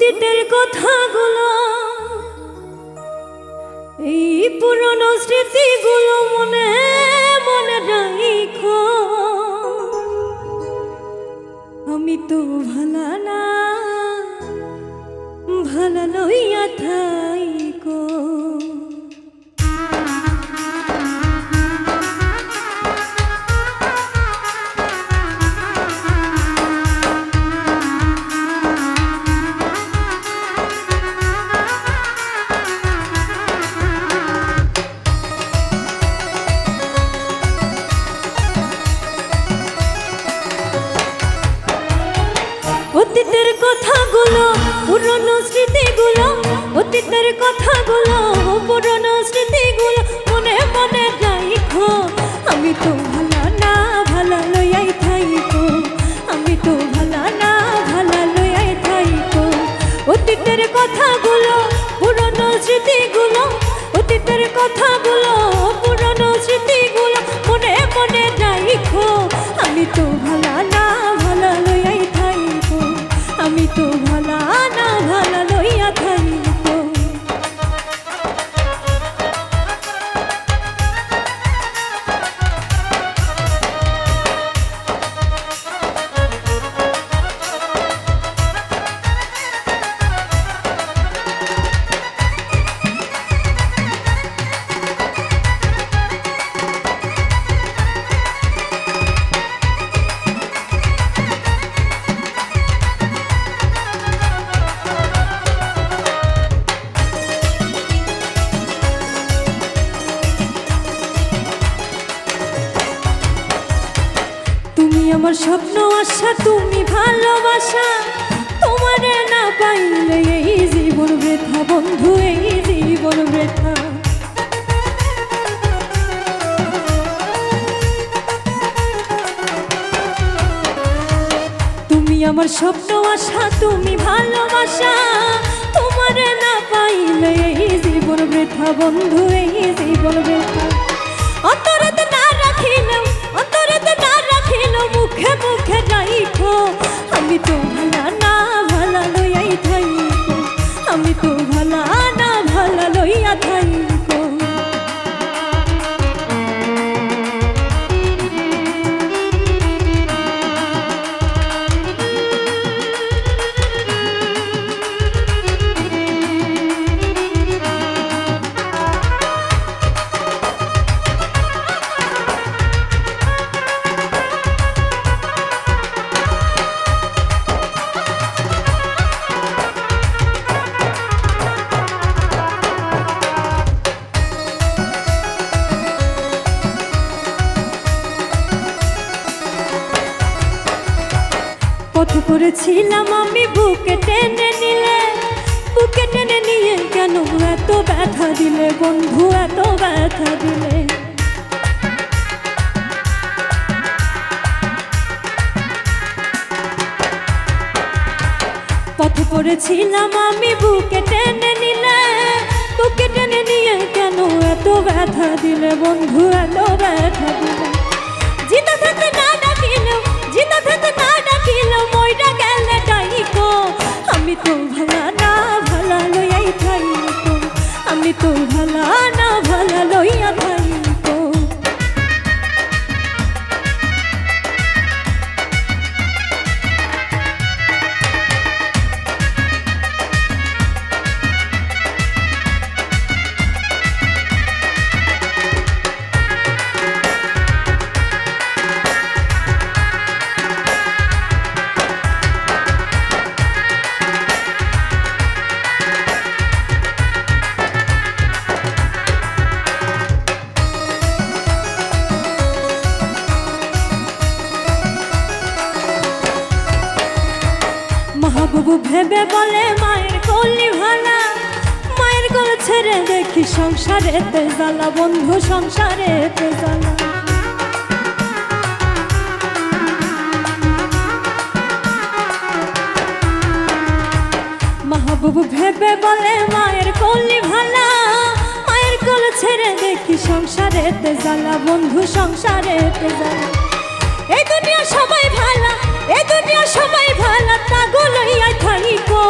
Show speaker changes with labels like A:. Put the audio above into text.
A: অতীতের কথাগুলো, এই পুরনো স্মৃতিগুলো মনে মনে রাখো। আমি তো ভালা না, ভালা লইয়া থাইকো। অতীতের কথাগুলো, পুরনো স্মৃতিগুলো, অতীতের কথাগুলো, পুরনো স্মৃতিগুলো মনে মনে রাখো। আমি তো ভালা না, ভালা লইয়াই থাইকো। আমি তো ভালা না, ভালা লইয়াই থাইকো। অতীতের কথাগুলো, পুরনো স্মৃতিগুলো, অতীতের কথাগুলো, পুরনো স্মৃতিগুলো মনে মনে রাখো। আমি তো ভালা না, ভালা লইয়াই থাইকো। আমি তো ভালা না, ভালা লইয়া থাইকো। আমার স্বপ্ন আশা, তুমি ভালোবাসা, তোমারে না পাইলে এই জীবন বৃথা বন্ধু, এই জীবন বৃথা। তুমি আমার স্বপ্ন আশা, তুমি ভালোবাসা, তোমারে না পাইলে এই জীবন বৃথা বন্ধু, এই জীবন বৃথা। অন্তরেতে না রাখিলেও, অন্তরেতে না রাখিলেও মুখে মুখে রাখো। আমি তো ভালা না, ভালা লইয়াই থাইকো। আমি তো ভালা না, ভালা লইয়া থাইকো। পথে পড়েছিলাম আমি, বুকে টেনে নিলে, বুকে টেনে নিয়ে কেন এত ব্যথা দিলে বন্ধু, এত ব্যথা দিলে। পথে পড়েছিলাম আমি, বুকে টেনে নিলে, বুকে টেনে নিয়ে কেন এত ব্যথা দিলে বন্ধু, এত ব্যথা দিলে। জিতা থাকতে না ডাকিলেও, জিতা থাকতে না ডাকিলেও মইরা গেলে ডাইকো। আমি তো ভালা না, ভালা লইয়াই থাইকো। আমি তো ভালা না, ভালা লইয়া থাইকো। মাহবুবু ভেবে বলে মায়ের কলি ভালা, মায়ের কোল ছেড়ে দেখি সংসারেতে জ্বালা বন্ধু, সংসারেতে জ্বালা। মাহবুবু ভেবে বলে মায়ের কলি ভালা, মায়ের কোল ছেড়ে দেখি সংসারেতে জ্বালা বন্ধু, সংসারেতে জ্বালা। এই দুনিয়া সবাই ভালা, এই দুনিয়া সবাই ভালা, তা গো লইয়া থাইকো।